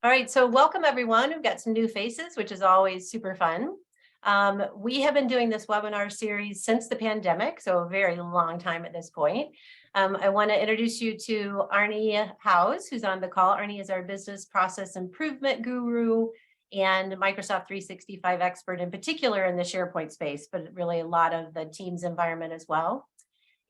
All right, so welcome everyone. We've got some new faces, which is always super fun. We have been doing this webinar series since the pandemic, so a very long time at this point. I want to introduce you to Arnie Howes, who's on the call. Arnie is our business process improvement guru and Microsoft 365 expert, in particular in the SharePoint space, but really a lot of the Teams environment as well.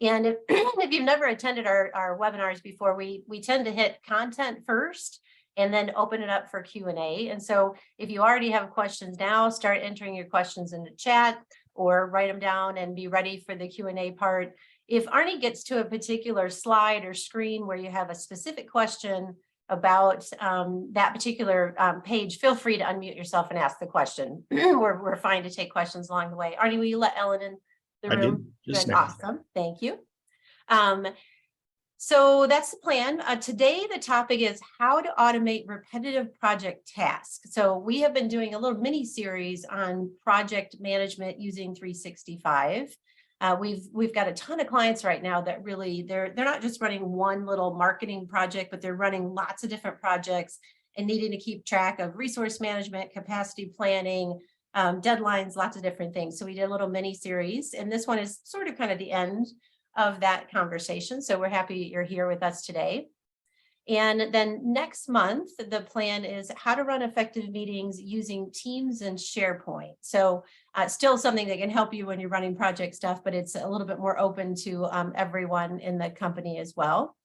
And if you've never attended our webinars before, we tend to hit content first and then open it up for Q&A. And so if you already have questions now, start entering your questions in the chat or write them down and be ready for the Q&A part. If Arnie gets to a particular slide or screen where you have a specific question about that particular page, feel free to unmute yourself and ask the question. We're fine to take questions along the way. Arnie, will you let Ellen in the room? Just awesome. Thank you. So that's the plan. Today, the topic is how to automate repetitive project tasks. So we have been doing a little mini series on project management using 365. We've got a ton of clients right now that really, they're not just running one little marketing project, but they're running lots of different projects and needing to keep track of resource management, capacity planning, deadlines, lots of different things. So we did a little mini series, and this one is sort of kind of the end of that conversation. So we're happy you're here with us today. And then next month, the plan is how to run effective meetings using Teams and SharePoint. So still something that can help you when you're running project stuff, but it's a little bit more open to everyone in the company as well.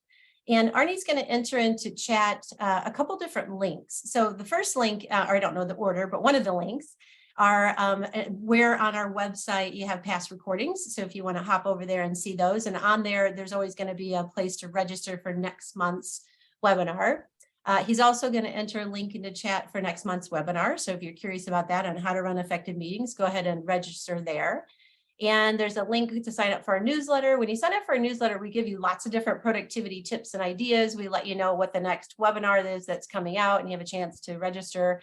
And Arnie's going to enter into chat a couple different links. So the first link, or I don't know the order, but one of the links are where on our website you have past recordings. So if you want to hop over there and see those, and on there, there's always going to be a place to register for next month's webinar. He's also going to enter a link into chat for next month's webinar. So if you're curious about that on how to run effective meetings, go ahead and register there. And there's a link to sign up for our newsletter. When you sign up for a newsletter, we give you lots of different productivity tips and ideas. We let you know what the next webinar is that's coming out, and you have a chance to register.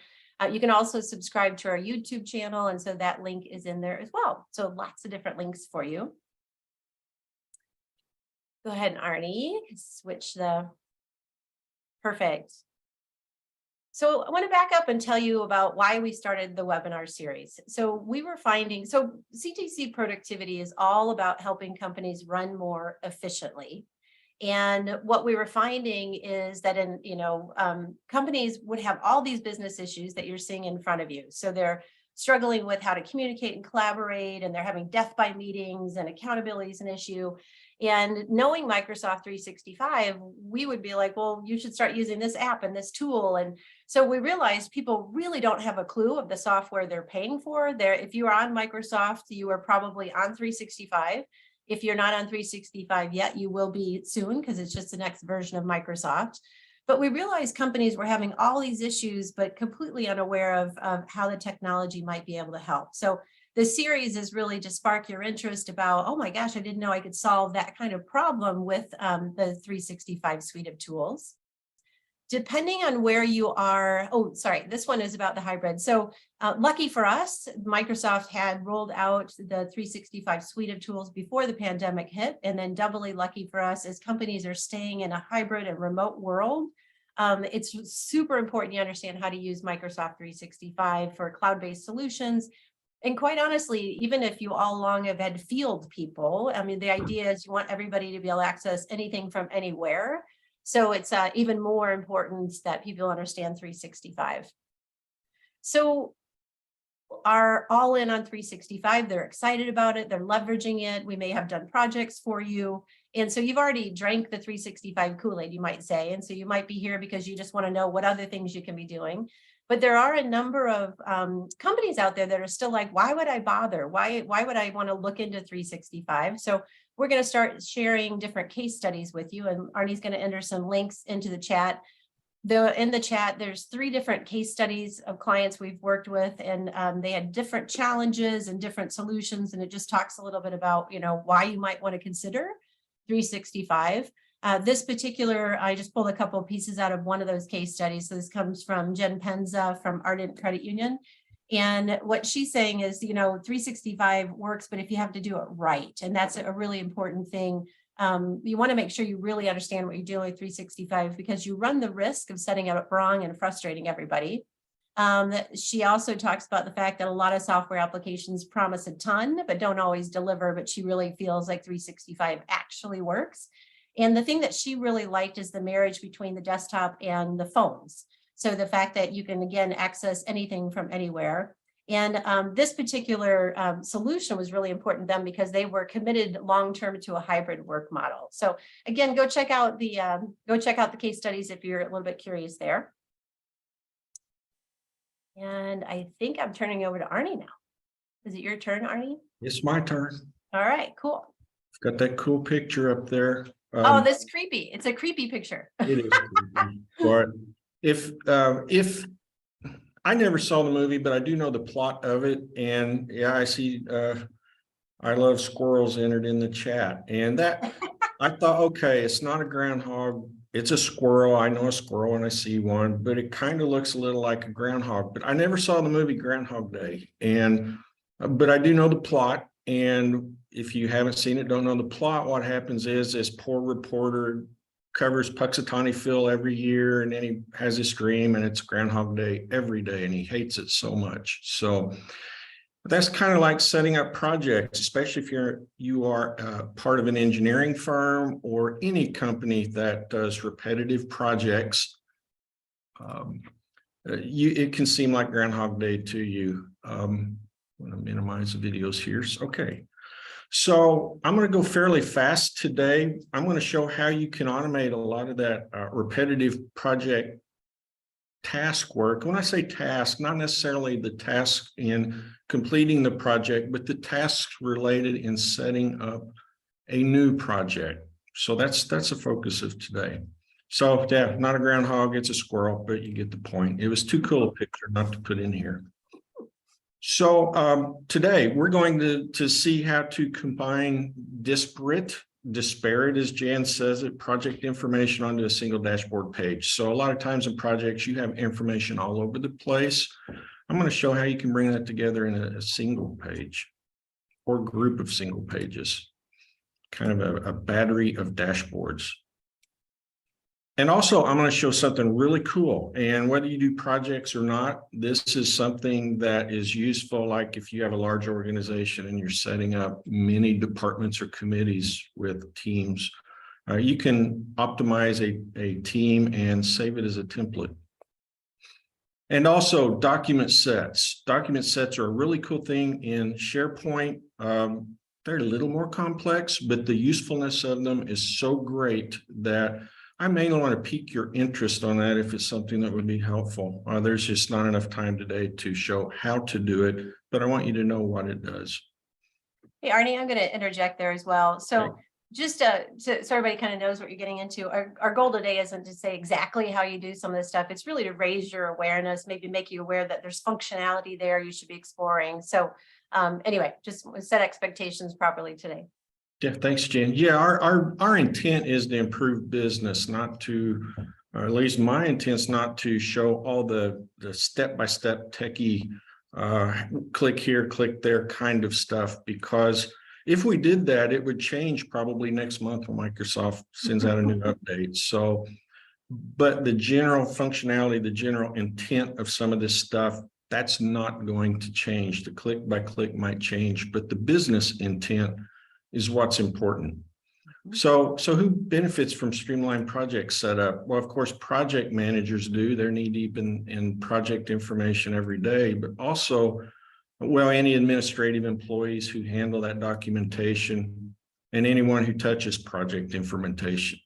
You can also subscribe to our YouTube channel, and so that link is in there as well. So lots of different links for you. Go ahead, Arnie, switch the, perfect. So I want to back up and tell you about why we started the webinar series. So we were finding, so CTC productivity is all about helping companies run more efficiently. And what we were finding is that companies would have all these business issues that you're seeing in front of you. So they're struggling with how to communicate and collaborate, and they're having death by meetings, and accountability is an issue. And knowing Microsoft 365, we would be like, well, you should start using this app and this tool. And so we realized people really don't have a clue of the software they're paying for. If you are on Microsoft, you are probably on 365. If you're not on 365 yet, you will be soon, because it's just the next version of Microsoft. But we realized companies were having all these issues, but completely unaware of how the technology might be able to help. So the series is really to spark your interest about, oh my gosh, I didn't know I could solve that kind of problem with the 365 suite of tools. Depending on where you are, oh, sorry, this one is about the hybrid. So lucky for us, Microsoft had rolled out the 365 suite of tools before the pandemic hit. And then doubly lucky for us, as companies are staying in a hybrid and remote world, it's super important you understand how to use Microsoft 365 for cloud-based solutions. And quite honestly, even if you all along have had field people, I mean, the idea is you want everybody to be able to access anything from anywhere. So it's even more important that people understand 365. So are all in on 365. They're excited about it. They're leveraging it. We may have done projects for you. And so you've already drank the 365 Kool-Aid, you might say. And so you might be here because you just want to know what other things you can be doing. But there are a number of companies out there that are still like, why would I bother? Why would I want to look into 365? So we're going to start sharing different case studies with you, and Arnie's going to enter some links into the chat. In the chat, there's 3 different case studies of clients we've worked with, and they had different challenges and different solutions, and it just talks a little bit about, why you might want to consider 365. This particular, I just pulled a couple of pieces out of one of those case studies. So this comes from Jen Penza from Ardent Credit Union. And what she's saying is, 365 works, but if you have to do it right, and that's a really important thing you want to make sure you really understand what you're doing with 365, because you run the risk of setting it up wrong and frustrating everybody. She also talks about the fact that a lot of software applications promise a ton, but don't always deliver, but she really feels like 365 actually works. And the thing that she really liked is the marriage between the desktop and the phones. So the fact that you can, again, access anything from anywhere. And this particular solution was really important to them because they were committed long-term to a hybrid work model. So again, go check out the case studies if you're a little bit curious there. And I think I'm turning over to Arnie now. Is it your turn, Arnie? It's my turn. All right, cool. Got that cool picture up there. Oh, that's creepy. It's a creepy picture. It is creepy. But if I never saw the movie, but I do know the plot of it. And yeah, I see I love squirrels entered in the chat. And that I thought, okay, it's not a groundhog. It's a squirrel. I know a squirrel when I see one, but it kind of looks a little like a groundhog. But I never saw the movie Groundhog Day. And but I do know the plot. And if you haven't seen it, don't know the plot, what happens is this poor reporter covers Puxatawny Phil every year, and then he has his dream, and it's Groundhog Day every day, and he hates it so much. So that's kind of like setting up projects, especially if you are part of an engineering firm or any company that does repetitive projects. It can seem like Groundhog Day to you. I'm going to minimize the videos here. Okay. So I'm going to go fairly fast today. I'm going to show how you can automate a lot of that repetitive project task work. When I say task, not necessarily the task in completing the project, but the tasks related in setting up a new project. So that's the focus of today. So yeah, not a groundhog, it's a squirrel, but you get the point. It was too cool a picture not to put in here. So today we're going to see how to combine disparate, as Jan says it, project information onto a single dashboard page. So a lot of times in projects, you have information all over the place. I'm going to show how you can bring that together in a single page or group of single pages, kind of a battery of dashboards. And also, I'm going to show something really cool. And whether you do projects or not, this is something that is useful. Like if you have a large organization and you're setting up many departments or committees with teams, you can optimize a team and save it as a template. And also document sets. Document sets are a really cool thing in SharePoint. They're a little more complex, but the usefulness of them is so great that I may want to pique your interest on that if it's something that would be helpful. There's just not enough time today to show how to do it, but I want you to know what it does. Hey, Arnie, I'm going to interject there as well. So Okay. just so everybody kind of knows what you're getting into, our goal today isn't to say exactly how you do some of this stuff. It's really to raise your awareness, maybe make you aware that there's functionality there you should be exploring. So anyway, just set expectations properly today. Yeah, thanks, Jen. Yeah, our intent is to improve business, not to, or at least my intent is not to show all the step-by-step techie, click here, click there kind of stuff, because if we did that, it would change probably next month when Microsoft sends out a new update. So, but the general functionality, the general intent of some of this stuff, that's not going to change. The click by click might change, but the business intent is what's important. So who benefits from streamlined project setup? Well, of course, project managers do. They're knee deep in project information every day, but also, well, any administrative employees who handle that documentation and anyone who touches project information.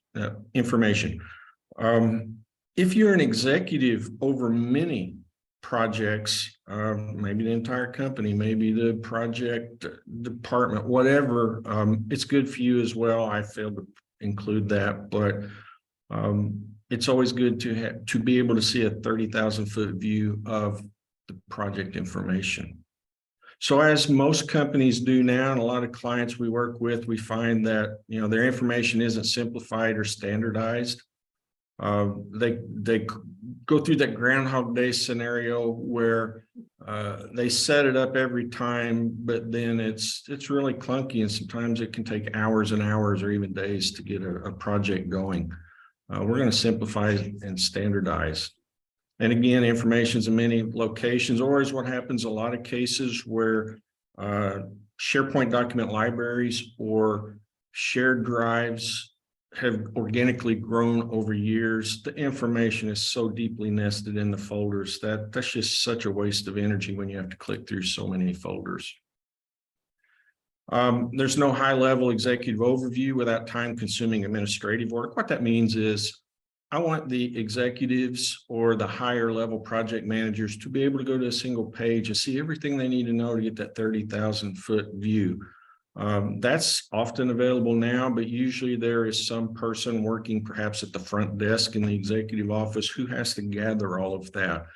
If you're an executive over many projects, maybe the entire company, maybe the project department, whatever, it's good for you as well. I failed to include that, but it's always good to be able to see a 30,000-foot view of the project information. So as most companies do now, and a lot of clients we work with, we find that their information isn't simplified or standardized. They go through that Groundhog Day scenario where They set it up every time, but then it's really clunky, and sometimes it can take hours and hours or even days to get a project going. We're going to simplify and standardize. And again, information's in many locations, or is what happens a lot of cases where SharePoint document libraries or shared drives have organically grown over years. The information is so deeply nested in the folders that's just such a waste of energy when you have to click through so many folders. There's no high-level executive overview without time-consuming administrative work. What that means is I want the executives or the higher level project managers to be able to go to a single page and see everything they need to know to get that 30,000-foot view. That's often available now, but usually there is some person working perhaps at the front desk in the executive office who has to gather all of that.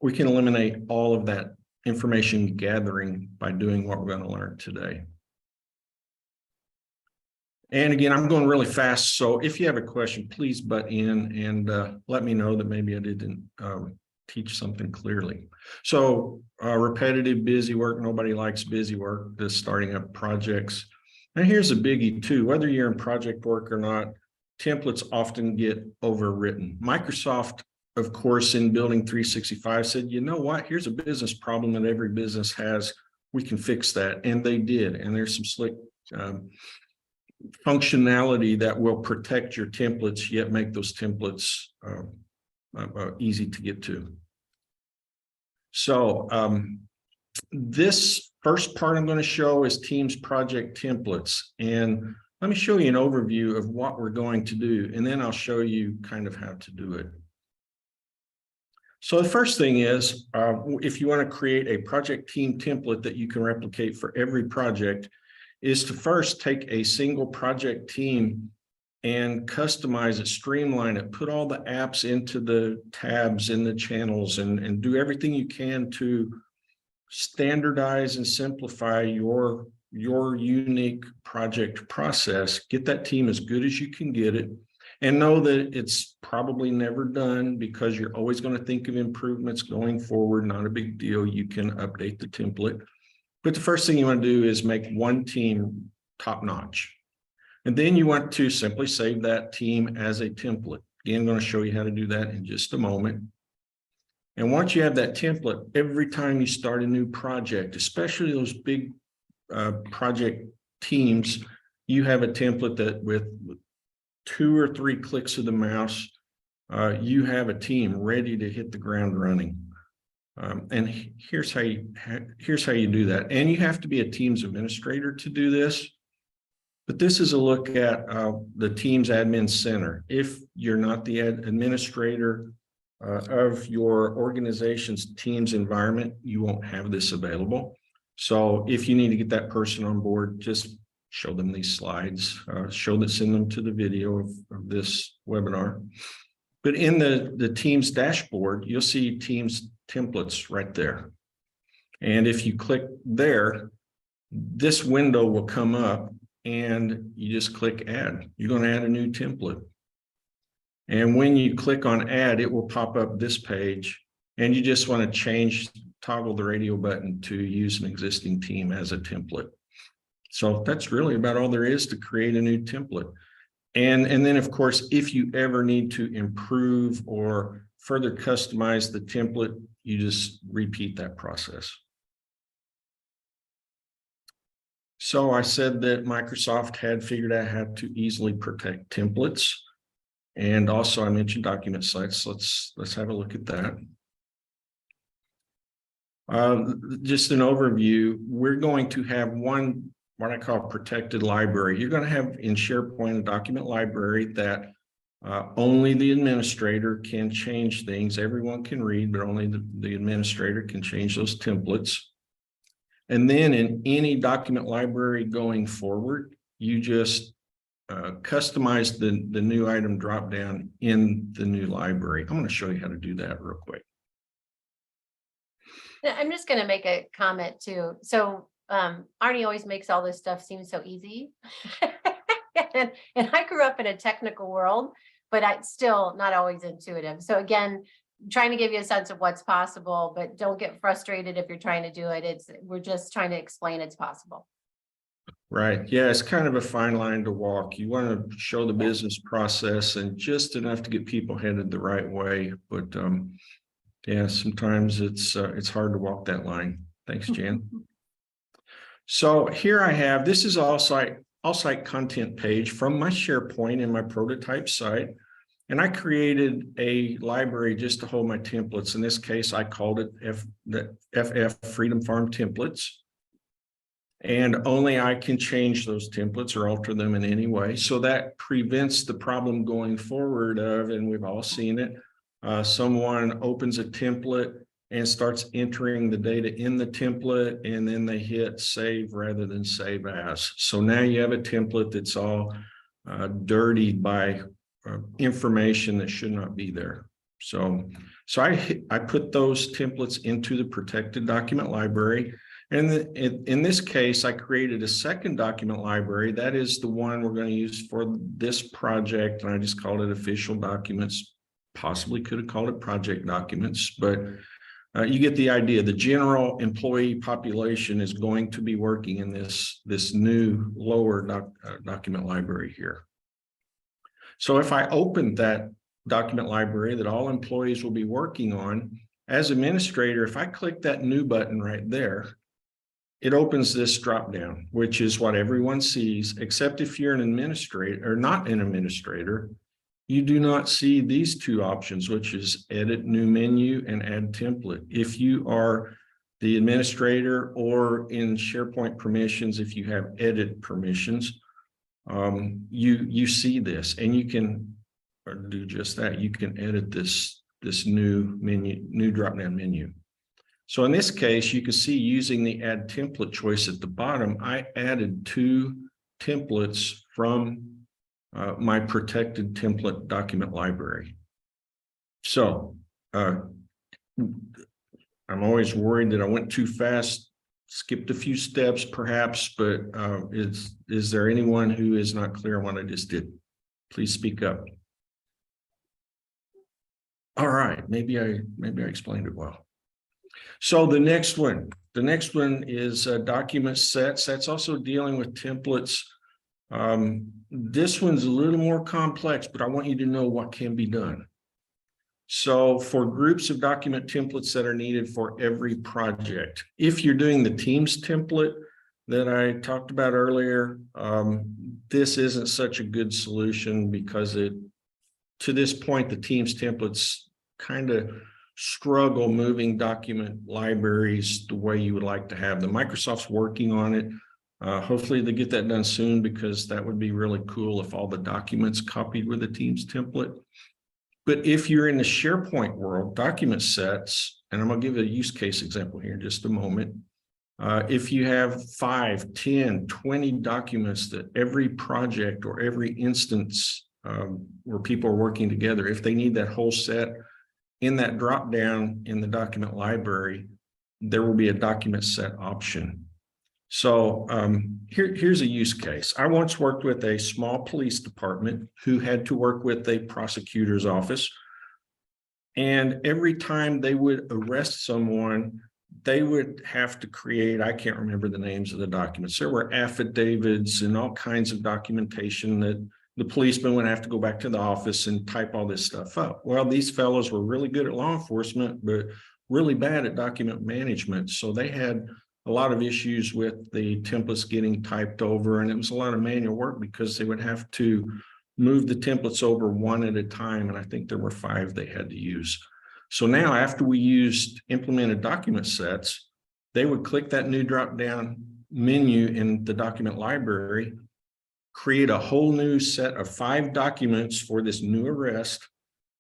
We can eliminate all of that information gathering by doing what we're going to learn today. And again, I'm going really fast, so if you have a question, please butt in and let me know that maybe I didn't teach something clearly. So repetitive, busy work. Nobody likes busy work, just starting up projects. And here's a biggie too, whether you're in project work or not, templates often get overwritten. Microsoft, of course, in Building 365 said, you know what, here's a business problem that every business has. We can fix that. And they did. And there's some slick functionality that will protect your templates, yet make those templates easy to get to. So this first part I'm going to show is Teams project templates. And let me show you an overview of what we're going to do, and then I'll show you kind of how to do it. So the first thing is, if you want to create a project team template that you can replicate for every project, is to first take a single project team and customize it, streamline it, put all the apps into the tabs in the channels, and do everything you can to standardize and simplify your unique project process. Get that team as good as you can get it, and know that it's probably never done because you're always going to think of improvements going forward. Not a big deal. You can update the template. But the first thing you want to do is make one team top-notch. And then you want to simply save that team as a template. Again, I'm going to show you how to do that in just a moment. And once you have that template, every time you start a new project, especially those big project teams, you have a template that with 2 or 3 clicks of the mouse, you have a team ready to hit the ground running. And here's how you do that. And you have to be a Teams administrator to do this. But this is a look at the Teams Admin Center. If you're not the administrator of your organization's Teams environment, you won't have this available. So if you need to get that person on board, just show them these slides, send them to the video of this webinar. But in the Teams dashboard, you'll see Teams templates right there. And if you click there, this window will come up and you just click add. You're going to add a new template. And when you click on add, it will pop up this page, and you just want to toggle the radio button to use an existing team as a template. So that's really about all there is to create a new template. And then, of course, if you ever need to improve or further customize the template, you just repeat that process. So I said that Microsoft had figured out how to easily protect templates. And also I mentioned document sites. Let's have a look at that. Just an overview. We're going to have one, what I call protected library. You're going to have in SharePoint a document library that only the administrator can change things. Everyone can read, but only the administrator can change those templates. And then in any document library going forward, you just customize the new item dropdown in the new library. I'm going to show you how to do that real quick. I'm just going to make a comment too. So Arnie always makes all this stuff seem so easy. and I grew up in a technical world, but it's still not always intuitive. So again, trying to give you a sense of what's possible, but don't get frustrated if you're trying to do it. We're just trying to explain it's possible. Right. Yeah, it's kind of a fine line to walk. You want to show the business process and just enough to get people headed the right way. But yeah, sometimes it's hard to walk that line. Thanks, Jan. So here I have, this is all site content page from my SharePoint and my prototype site. And I created a library just to hold my templates. In this case, I called it FF Freedom Farm Templates. And only I can change those templates or alter them in any way. So that prevents the problem going forward of, and we've all seen it, someone opens a template and starts entering the data in the template, and then they hit save rather than save as. So now you have a template that's all dirtied by information that should not be there. So I put those templates into the protected document library. And in this case, I created a second document library. That is the one we're going to use for this project. And I just called it official documents. Possibly could have called it project documents, but you get the idea. The general employee population is going to be working in this new lower document library here. So if I opened that document library that all employees will be working on, as administrator, if I click that new button right there, it opens this drop down, which is what everyone sees, except if you're an administrator or not an administrator, you do not see these two options, which is edit new menu and add template. If you are the administrator or in SharePoint permissions, if you have edit permissions, you see this and you can do just that. You can edit this new menu, new drop down menu. So in this case, you can see using the add template choice at the bottom, I added two templates from my protected template document library. So I'm always worried that I went too fast, skipped a few steps perhaps, but is there anyone who is not clear on what I just did? Please speak up. All right, maybe I explained it well. So the next one is document sets. That's also dealing with templates. This one's a little more complex, but I want you to know what can be done. So for groups of document templates that are needed for every project, if you're doing the Teams template that I talked about earlier, this isn't such a good solution because to this point, the Teams templates kind of struggle moving document libraries the way you would like to have them. Microsoft's working on it. Hopefully they get that done soon because that would be really cool if all the documents copied with the Teams template. But if you're in the SharePoint world, document sets, and I'm going to give a use case example here in just a moment. If you have 5, 10, 20 documents that every project or every instance where people are working together, if they need that whole set in that drop down in the document library, there will be a document set option. So here's a use case. I once worked with a small police department who had to work with a prosecutor's office. And every time they would arrest someone, they would have to create, I can't remember the names of the documents. There were affidavits and all kinds of documentation that the policeman would have to go back to the office and type all this stuff up. Well, these fellows were really good at law enforcement, but really bad at document management. So they had a lot of issues with the templates getting typed over, and it was a lot of manual work because they would have to move the templates over one at a time. And I think there were 5 they had to use. So now after we implemented document sets, they would click that new drop down menu in the document library, create a whole new set of 5 documents for this new arrest.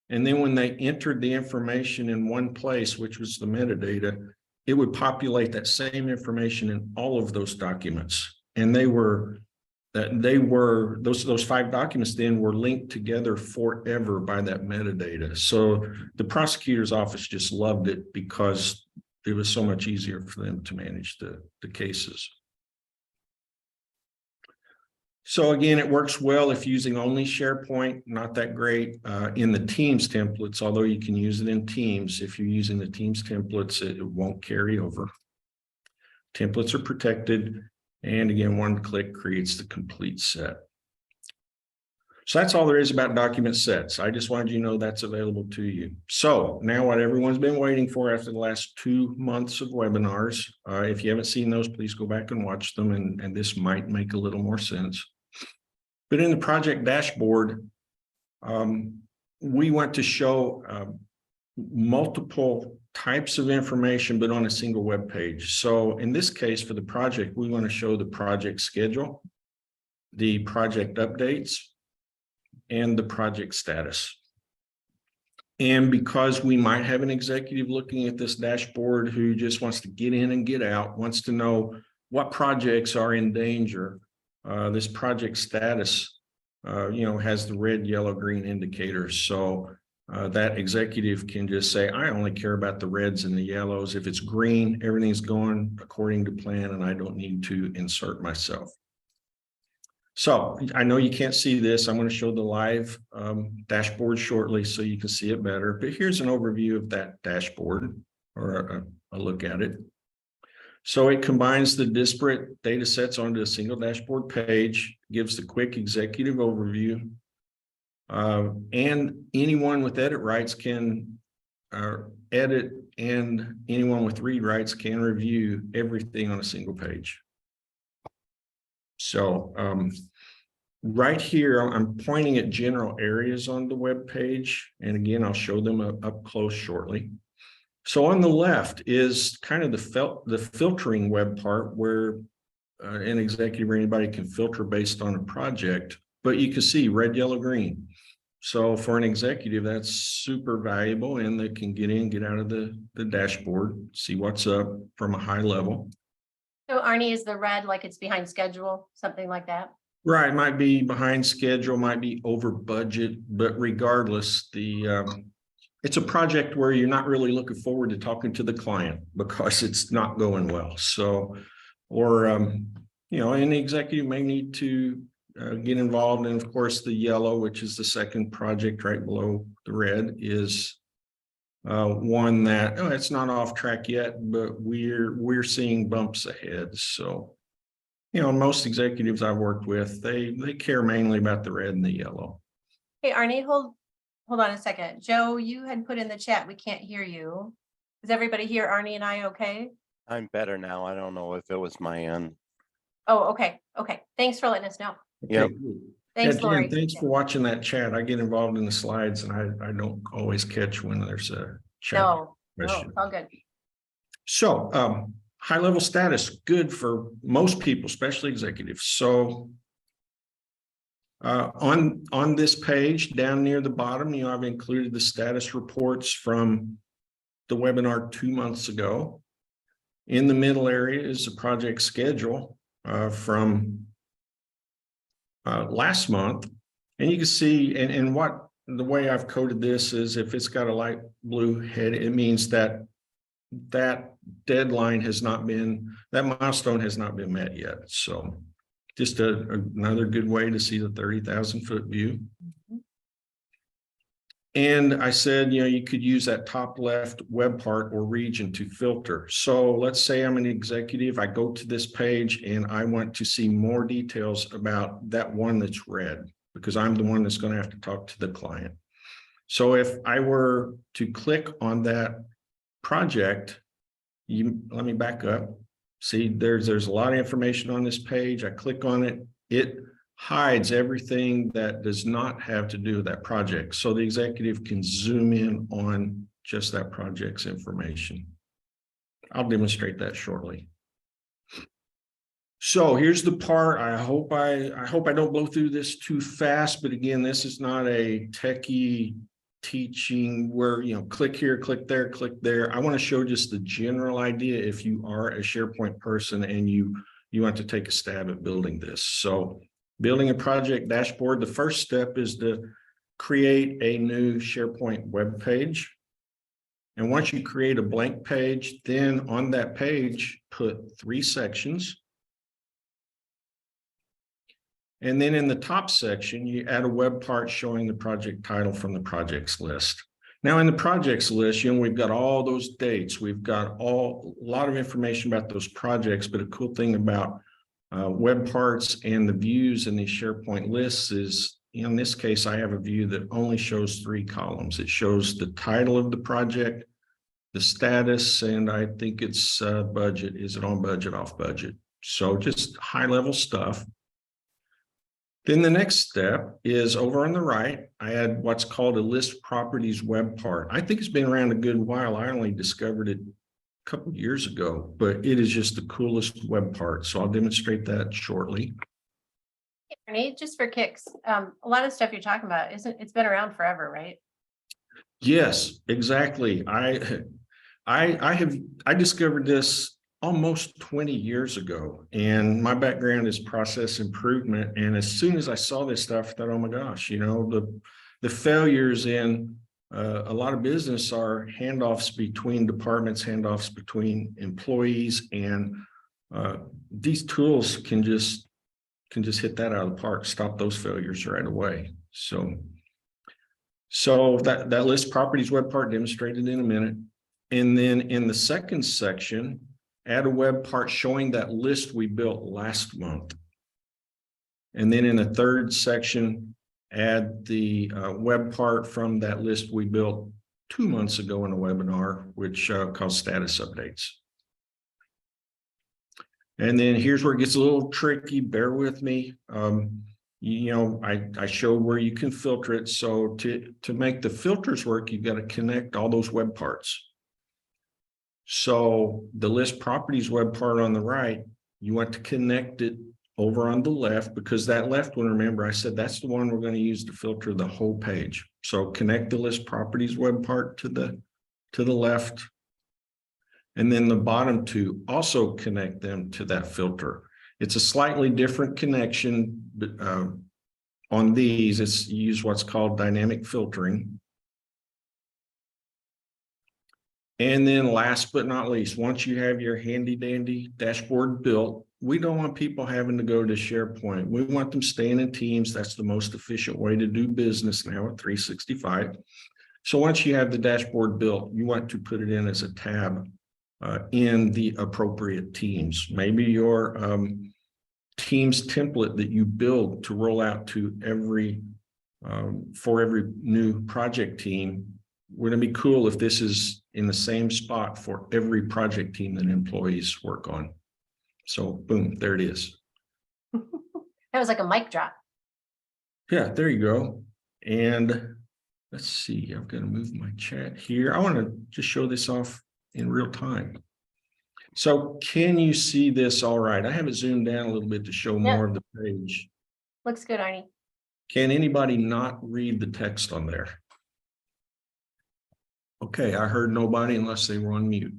And then when they entered the information in one place, which was the metadata, it would populate that same information in all of those documents. And those 5 documents then were linked together forever by that metadata. So the prosecutor's office just loved it because it was so much easier for them to manage the cases. So again, it works well if using only SharePoint, not that great in the Teams templates, although you can use it in Teams. If you're using the Teams templates, it won't carry over. Templates are protected. And again, one click creates the complete set. So that's all there is about document sets. I just wanted you to know that's available to you. So now what everyone's been waiting for after the last 2 months of webinars, if you haven't seen those, please go back and watch them. And this might make a little more sense. But in the project dashboard, we want to show multiple types of information, but on a single web page. So in this case, for the project, we want to show the project schedule, the project updates, and the project status. And because we might have an executive looking at this dashboard who just wants to get in and get out, wants to know what projects are in danger, this project status, has the red, yellow, green indicators. So that executive can just say, I only care about the reds and the yellows. If it's green, everything's going according to plan and I don't need to insert myself. So I know you can't see this. I'm going to show the live dashboard shortly so you can see it better. But here's an overview of that dashboard, or a look at it. So it combines the disparate data sets onto a single dashboard page, gives the quick executive overview, and anyone with edit rights can edit, and anyone with read rights can review everything on a single page. So right here, I'm pointing at general areas on the web page. And again, I'll show them up close shortly. So on the left is kind of the filtering web part where an executive or anybody can filter based on a project, but you can see red, yellow, green. So for an executive, that's super valuable, and they can get in, get out of the dashboard, see what's up from a high level. So Arnie, is the red like it's behind schedule, something like that? Right, might be behind schedule, might be over budget, but regardless, it's a project where you're not really looking forward to talking to the client because it's not going well. So, or any executive may need to get involved. And of course, the yellow, which is the second project right below the red, is one that it's not off track yet, but we're seeing bumps ahead. So, most executives I've worked with, they care mainly about the red and the yellow. Hey, Arnie, hold on a second. Joe, you had put in the chat, we can't hear you. Does everybody hear Arnie and I okay? I'm better now. I don't know if it was my end. Oh, okay. Okay. Thanks for letting us know. Yep. Thanks, Jen, Lori. thanks for watching that chat. I get involved in the slides and I don't always catch when there's a chat. No, question. it's all good. So high level status, good for most people, especially executives. So on this page down near the bottom, I've included the status reports from the webinar 2 months ago. In the middle area is the project schedule from last month. And you can see, and what the way I've coded this is if it's got a light blue head, it means that deadline has not been, that milestone has not been met yet. So just another good way to see the 30,000 foot view. Mm-hmm. And I said, you could use that top left web part or region to filter. So let's say I'm an executive, I go to this page and I want to see more details about that one that's red, because I'm the one that's going to have to talk to the client. So if I were to click on that project, let me back up. See, there's a lot of information on this page. I click on it. It hides everything that does not have to do with that project. So the executive can zoom in on just that project's information. I'll demonstrate that shortly. So here's the part. I hope I don't blow through this too fast, but again, this is not a techie teaching where, click here, click there, click there. I want to show just the general idea if you are a SharePoint person and you want to take a stab at building this. So building a project dashboard, the first step is to create a new SharePoint web page. And once you create a blank page, then on that page, put 3 sections. And then in the top section, you add a web part showing the project title from the projects list. Now in the projects list, we've got all those dates. We've got a lot of information about those projects, but a cool thing about web parts and the views in these SharePoint lists is, in this case, I have a view that only shows 3 columns. It shows the title of the project, the status, and I think it's budget. Is it on budget, off budget? So just high level stuff. Then the next step is over on the right, I add what's called a list properties web part. I think it's been around a good while. I only discovered it a couple of years ago, but it is just the coolest web part. So I'll demonstrate that shortly. Ernie, just for kicks, a lot of stuff you're talking about it's been around forever, right? Yes, exactly. I discovered this almost 20 years ago, and my background is process improvement. And as soon as I saw this stuff, I thought, oh my gosh, the failures in a lot of business are handoffs between departments, handoffs between employees, and these tools can just hit that out of the park, stop those failures right away. So that list properties web part demonstrated in a minute. And then in the second section, add a web part showing that list we built last month. And then in the third section, add the web part from that list we built 2 months ago in a webinar, which calls status updates. And then here's where it gets a little tricky. Bear with me. I showed where you can filter it. So to make the filters work, you've got to connect all those web parts. So the list properties web part on the right, you want to connect it over on the left, because that left one, remember I said that's the one we're going to use to filter the whole page. So connect the list properties web part to the left. And then the bottom two, also connect them to that filter. It's a slightly different connection, but on these, it's use what's called dynamic filtering. And then last but not least, once you have your handy dandy dashboard built, we don't want people having to go to SharePoint. We want them staying in Teams. That's the most efficient way to do business now at 365. So once you have the dashboard built, you want to put it in as a tab in the appropriate Teams. Maybe your Teams template that you build to roll out to for every new project team. Wouldn't it be cool if this is in the same spot for every project team that employees work on? So boom, there it is. That was like a mic drop. Yeah, there you go. And let's see, I've got to move my chat here. I want to just show this off in real time. So can you see this all right? I have it zoomed down a little bit to show more of the page. Looks good, Arnie. Can anybody not read the text on there? Okay, I heard nobody unless they were on mute.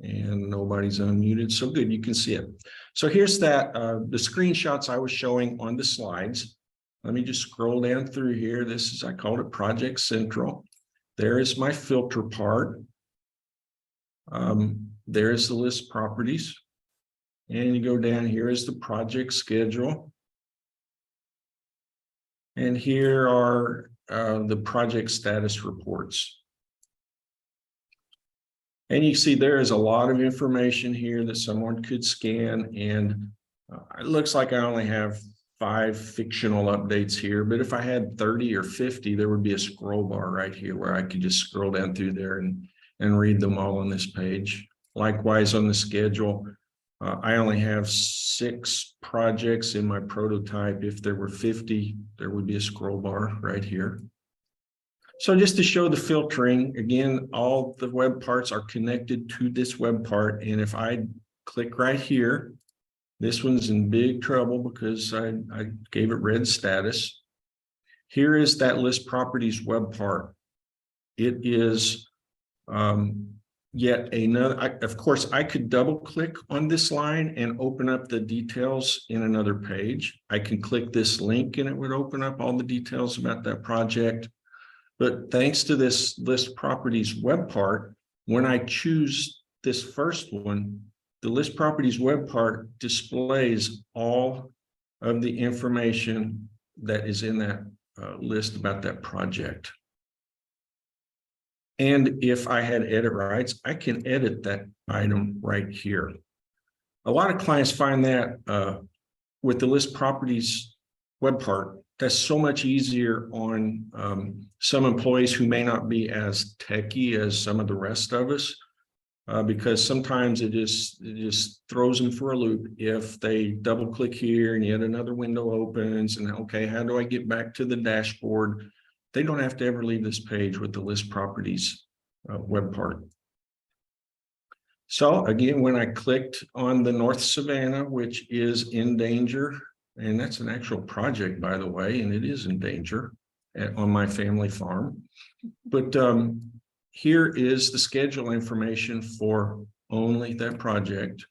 And nobody's unmuted, so good, you can see it. So here's that, the screenshots I was showing on the slides. Let me just scroll down through here. This is, I called it Project Central. There is my filter part. There's the list properties. And you go down, here is the project schedule. And here are the project status reports. And you see there is a lot of information here that someone could scan. And it looks like I only have 5 fictional updates here, but if I had 30 or 50, there would be a scroll bar right here where I could just scroll down through there and read them all on this page. Likewise on the schedule, I only have 6 projects in my prototype. If there were 50, there would be a scroll bar right here. So just to show the filtering, again, all the web parts are connected to this web part. And if I click right here, this one's in big trouble because I gave it red status. Here is that list properties web part. It is yet another, of course, I could double click on this line and open up the details in another page. I can click this link and it would open up all the details about that project. But thanks to this list properties web part, when I choose this first one, the list properties web part displays all of the information that is in that list about that project. And if I had edit rights, I can edit that item right here. A lot of clients find that with the list properties web part, that's so much easier on some employees who may not be as techy as some of the rest of us. Because sometimes it just throws them for a loop if they double click here and yet another window opens and okay, how do I get back to the dashboard? They don't have to ever leave this page with the list properties web part. So again, when I clicked on the North Savannah, which is in danger, and that's an actual project, by the way, and it is in danger on my family farm. But here is the schedule information for only that project.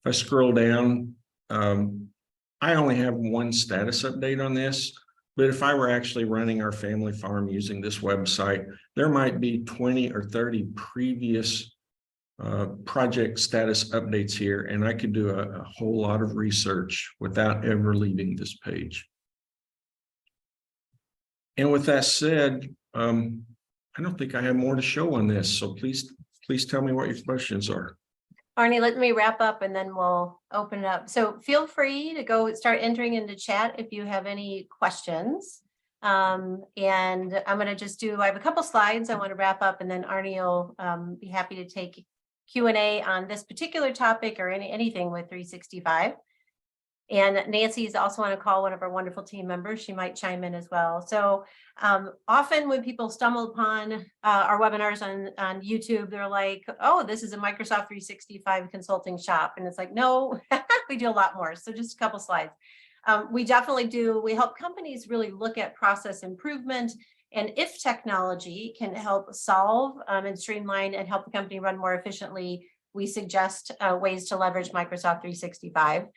If I scroll down, I only have one status update on this, but if I were actually running our family farm using this website, there might be 20 or 30 previous project status updates here, and I could do a whole lot of research without ever leaving this page. And with that said, I don't think I have more to show on this, so please tell me what your questions are. Arnie, let me wrap up and then we'll open it up. So feel free to go start entering into chat if you have any questions. And I'm going to just I have a couple slides I want to wrap up, and then Arnie will be happy to take Q&A on this particular topic or anything with 365. And Nancy is also on a call, one of our wonderful team members. She might chime in as well. So often when people stumble upon our webinars on YouTube, they're like, oh, this is a Microsoft 365 consulting shop. And it's like, no, we do a lot more. So just a couple slides. We definitely do. We help companies really look at process improvement. And if technology can help solve and streamline and help the company run more efficiently, we suggest ways to leverage Microsoft 365.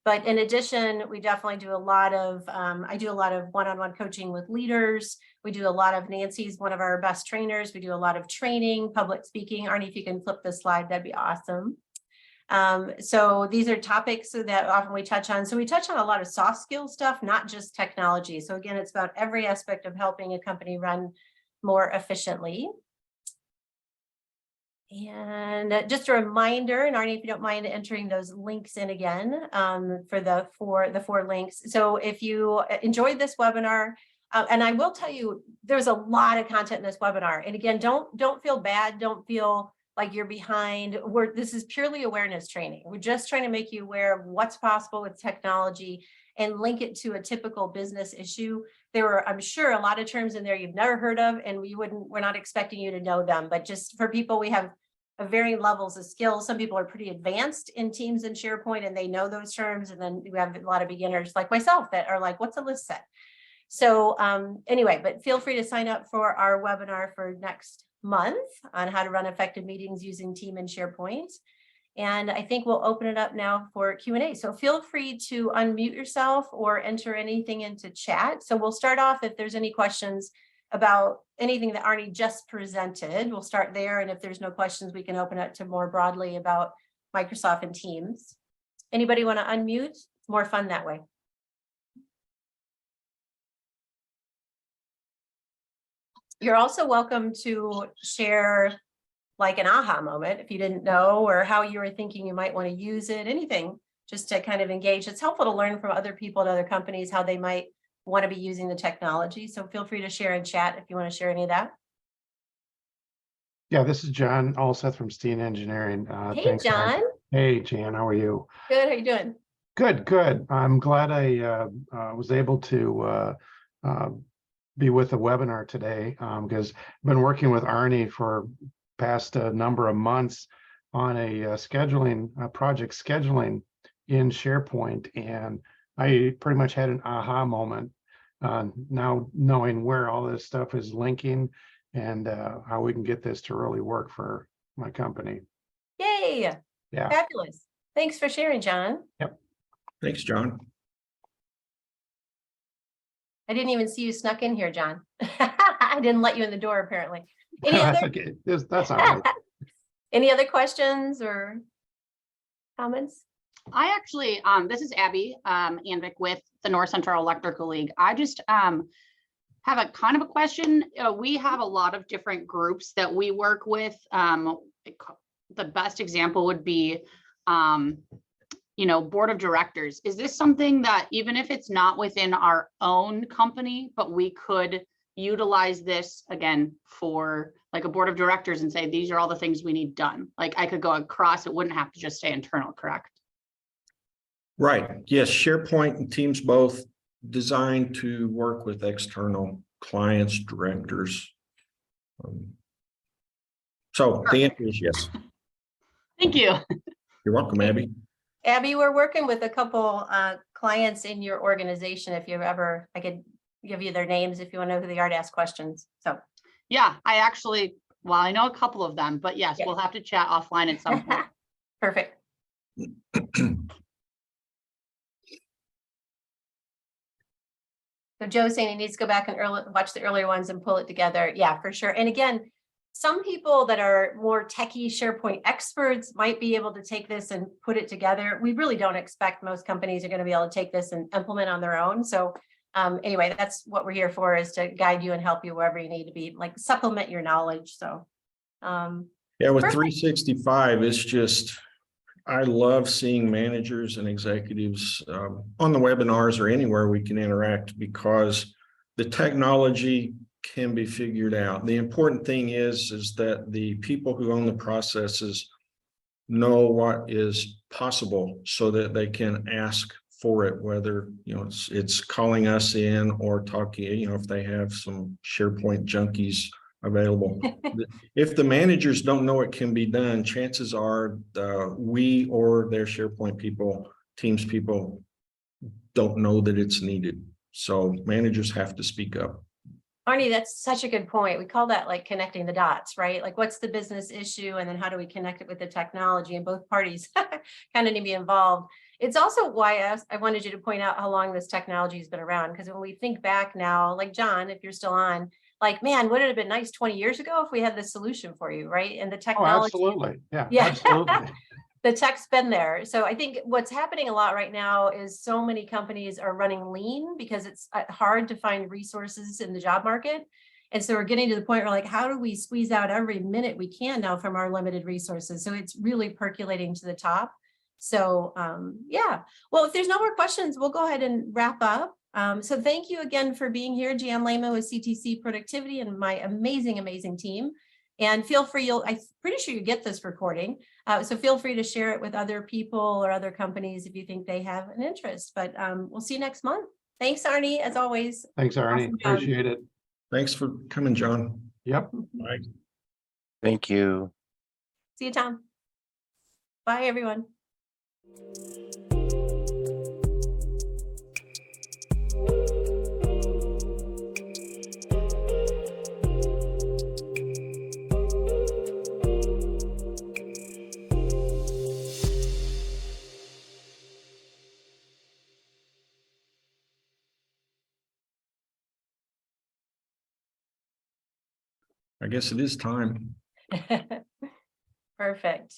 But in addition, we definitely do a lot of, I do a lot of one-on-one coaching with leaders. We do a lot of, Nancy's one of our best trainers. We do a lot of training, public speaking. Arnie, if you can flip this slide, that'd be awesome. So these are topics that often we touch on. So we touch on a lot of soft skill stuff, not just technology. So again, it's about every aspect of helping a company run more efficiently. And just a reminder, and Arnie, if you don't mind entering those links in again for the four links. So if you enjoyed this webinar, and I will tell you, there's a lot of content in this webinar. And again, don't feel bad. Don't feel like you're behind. This is purely awareness training. We're just trying to make you aware of what's possible with technology and link it to a typical business issue. There were, I'm sure, a lot of terms in there you've never heard of, and we're not expecting you to know them. But just for people, we have varying levels of skills. Some people are pretty advanced in Teams and SharePoint and they know those terms. And then we have a lot of beginners like myself that are like, what's a list set? So anyway, but feel free to sign up for our webinar for next month on how to run effective meetings using Team and SharePoint. And I think we'll open it up now for Q&A. So feel free to unmute yourself or enter anything into chat. So we'll start off if there's any questions about anything that Arnie just presented. We'll start there. And if there's no questions, we can open it to more broadly about Microsoft and Teams. Anybody want to unmute? It's more fun that way. You're also welcome to share like an aha moment if you didn't know, or how you were thinking you might want to use it, anything, just to kind of engage. It's helpful to learn from other people at other companies, how they might want to be using the technology. So feel free to share in chat if you want to share any of that. Yeah, this is John Allseth from Steen Engineering. Hey, Thanks, John. Hey, Jan, how are you? Good. How you doing? Good, good. I'm glad I was able to be with the webinar today because I've been working with Arnie for past number of months on a project scheduling in SharePoint, and I pretty much had an aha moment now knowing where all this stuff is linking and how we can get this to really work for my company. Yay. Yeah. Fabulous. Thanks for sharing, John. Yep. Thanks, John. I didn't even see you snuck in here, John. I didn't let you in the door, apparently. Any That's other, okay. That's all right. any other questions or comments? I actually, this is Abby Anvick with the North Central Electrical League. I just have a kind of a question. We have a lot of different groups that we work with. The best example would be, board of directors. Is this something that even if it's not within our own company, but we could utilize this again for like a board of directors and say, these are all the things we need done? Like I could go across, it wouldn't have to just stay internal, correct? Right. Yes, SharePoint and Teams both designed to work with external clients, directors. So the answer is yes. Thank you. You're welcome, Abby. Abby, we're working with a couple clients in your organization. If you ever, I could give you their names if you want to know who they are to ask questions. So Yeah, I actually, well, I know a couple of them, but yes, Yeah. we'll have to chat offline at some point. perfect. So Joe's saying he needs to go back and watch the earlier ones and pull it together. Yeah, for sure. And again, some people that are more techie SharePoint experts might be able to take this and put it together. We really don't expect most companies are going to be able to take this and implement on their own. So anyway, that's what we're here for, is to guide you and help you wherever you need to be, like supplement your knowledge. So Yeah, with Perfect. 365, it's just, I love seeing managers and executives on the webinars or anywhere we can interact, because the technology can be figured out. The important thing is that the people who own the processes know what is possible so that they can ask for it, whether it's calling us in or talking, if they have some SharePoint junkies available. If the managers don't know it can be done, chances are we or their SharePoint people, Teams people, don't know that it's needed. So managers have to speak up. Arnie, that's such a good point. We call that like connecting the dots, right? Like what's the business issue and then how do we connect it with the technology, and both parties kind of need to be involved. It's also why I wanted you to point out how long this technology has been around, because when we think back now, like John, if you're still on, like, man, would it have been nice 20 years ago if we had this solution for you, right? And the Oh, technology. absolutely. Yeah, Yeah. absolutely. The tech's been there. So I think what's happening a lot right now is so many companies are running lean because it's hard to find resources in the job market. And so we're getting to the point where like, how do we squeeze out every minute we can now from our limited resources? So it's really percolating to the top. So yeah, well, if there's no more questions, we'll go ahead and wrap up. So thank you again for being here, Jan Lehman with CTC Productivity and my amazing, amazing team. And feel free, I'm pretty sure you get this recording. So feel free to share it with other people or other companies if you think they have an interest. But we'll see you next month. Thanks, Arnie, as always. Thanks, Arnie. Awesome job. Appreciate it. Thanks for coming, John. Yep. Bye. Thank you. See you, Tom. Bye, everyone. I guess it is time. Perfect.